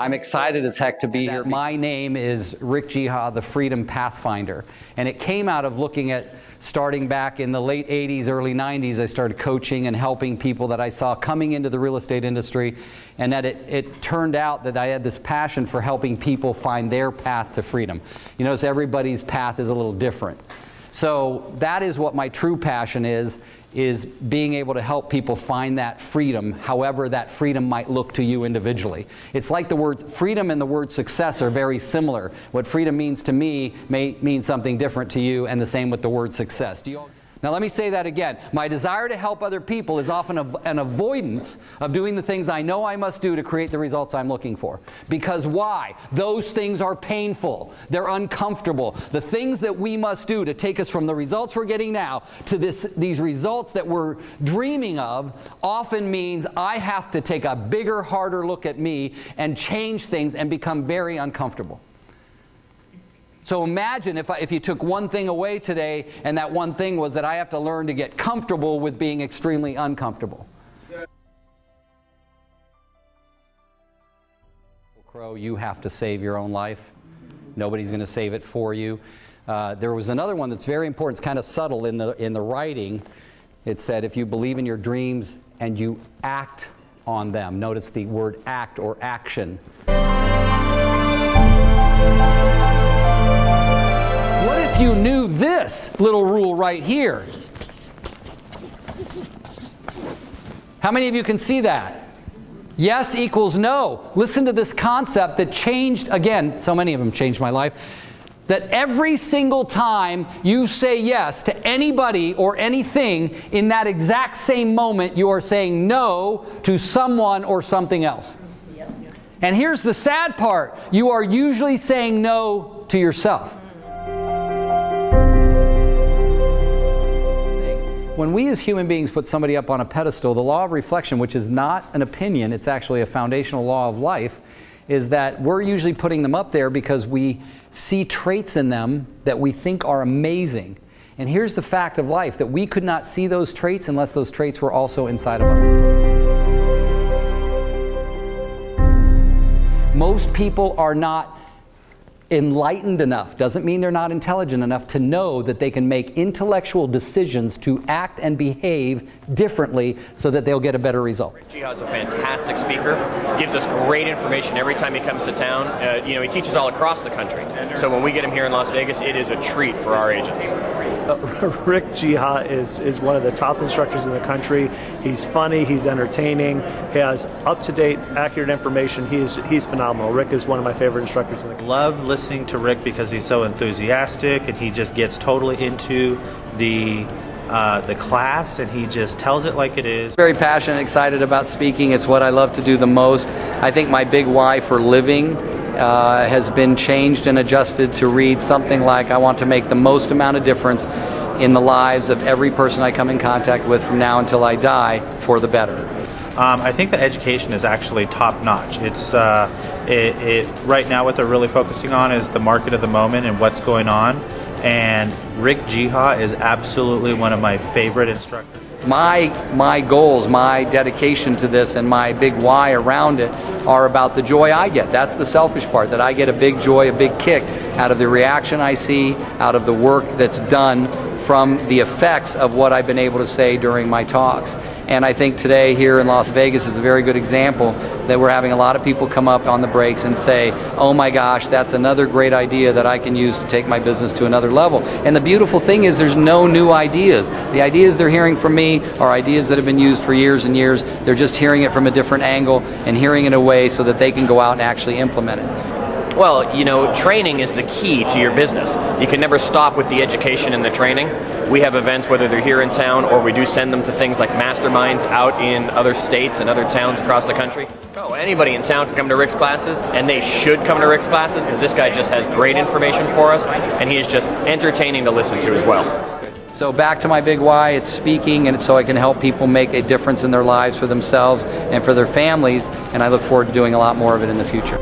I'm excited as heck to be here. My name is Rick Geha, the Freedom Pathfinder. And it came out of looking at starting back in the late 80s, early 90s. I started coaching and helping people that I saw coming into the real estate industry. And that it turned out that I had this passion for helping people find their path to freedom. You notice everybody's path is a little different. So that is what my true passion is being able to help people find that freedom, however that freedom might look to you individually. It's like the word freedom and the word success are very similar. What freedom means to me may mean something different to you, and the same with the word success. Now let me say that again. My desire to help other people is often an avoidance of doing the things I know I must do to create the results I'm looking for. Because why? Those things are painful. They're uncomfortable. The things that we must do to take us from the results we're getting now to these results that we're dreaming of often means I have to take a bigger, harder look at me and change things and become very uncomfortable. So imagine if you took one thing away today, and that one thing was that I have to learn to get comfortable with being extremely uncomfortable. Crow, you have to save your own life. Nobody's going to save it for you. There was another one that's very important. It's kind of subtle in the writing. It said, if you believe in your dreams and you act on them. Notice the word act or action. What if you knew this little rule right here? How many of you can see that? Yes equals no. Listen to this concept that changed, again, so many of them changed my life, that every single time you say yes to anybody or anything, in that exact same moment you are saying no to someone or something else. And here's the sad part. You are usually saying no to yourself. When we as human beings put somebody up on a pedestal, the law of reflection, which is not an opinion, it's actually a foundational law of life, is that we're usually putting them up there because we see traits in them that we think are amazing. And here's the fact of life, that we could not see those traits unless those traits were also inside of us. Most people are not enlightened enough, doesn't mean they're not intelligent enough, to know that they can make intellectual decisions to act and behave differently so that they'll get a better result. Geha is a fantastic speaker, gives us great information every time he comes to town. He teaches all across the country. So when we get him here in Las Vegas, it is a treat for our agents. Rick Geha is one of the top instructors in the country. He's funny, he's entertaining, he has up-to-date, accurate information. He's phenomenal. Rick is one of my favorite instructors in the country. Love listening to Rick because he's so enthusiastic and he just gets totally into the class and he just tells it like it is. Very passionate, excited about speaking. It's what I love to do the most. I think my big why for living has been changed and adjusted to read something like, I want to make the most amount of difference in the lives of every person I come in contact with from now until I die for the better. I think the education is actually top-notch. It's right now what they're really focusing on is the market of the moment and what's going on. And Rick Geha is absolutely one of my favorite instructors. My goals, my dedication to this, and my big why around it are about the joy I get. That's the selfish part, that I get a big joy, a big kick out of the reaction I see, out of the work that's done from the effects of what I've been able to say during my talks. And I think today here in Las Vegas is a very good example that we're having a lot of people come up on the breaks and say, oh my gosh, that's another great idea that I can use to take my business to another level. And the beautiful thing is there's no new ideas. The ideas they're hearing from me are ideas that have been used for years and years. They're just hearing it from a different angle and hearing it in a way so that they can go out and actually implement it. Well, training is the key to your business. You can never stop with the education and the training. We have events, whether they're here in town or we do send them to things like masterminds out in other states and other towns across the country. Anybody in town can come to Rick's classes, and they should come to Rick's classes because this guy just has great information for us, and he is just entertaining to listen to as well. So back to my big why, it's speaking, and so I can help people make a difference in their lives for themselves and for their families, and I look forward to doing a lot more of it in the future.